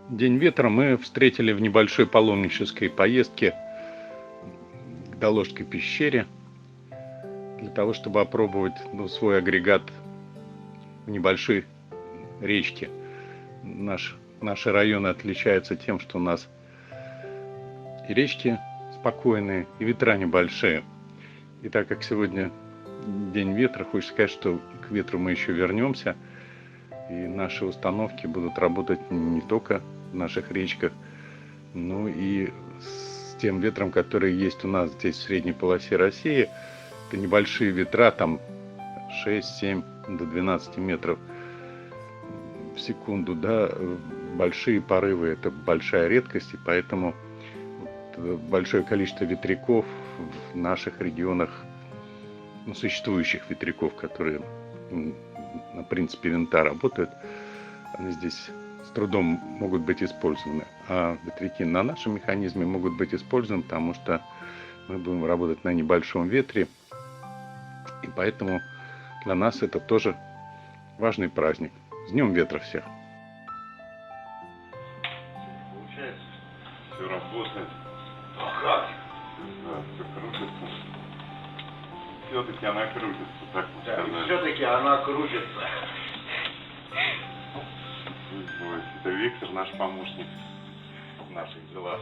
День ветра мы встретили в небольшой паломнической поездке к Доложской пещере для того, чтобы опробовать свой агрегат в небольшой речке. Наши районы отличаются тем, что у нас и речки спокойные, и ветра небольшие. И так как сегодня день ветра, хочется сказать, что к ветру мы еще вернемся. И наши установки будут работать не только в наших речках, но и с тем ветром, который есть у нас здесь в средней полосе России. Это небольшие ветра, там 6-7 до 12 метров в секунду, да, большие порывы, это большая редкость, и поэтому большое количество ветряков в наших регионах, существующих ветряков, которые на принципе винта работают, они здесь с трудом могут быть использованы. А ветряки на нашем механизме могут быть использованы, потому что мы будем работать на небольшом ветре. И поэтому для нас это тоже важный праздник. С Днем ветра всех! Получается, все работает. А как? Да, все крутится. Все-таки она крутится, так сказать. Все-таки она крутится. Это Виктор, наш помощник в наших делах.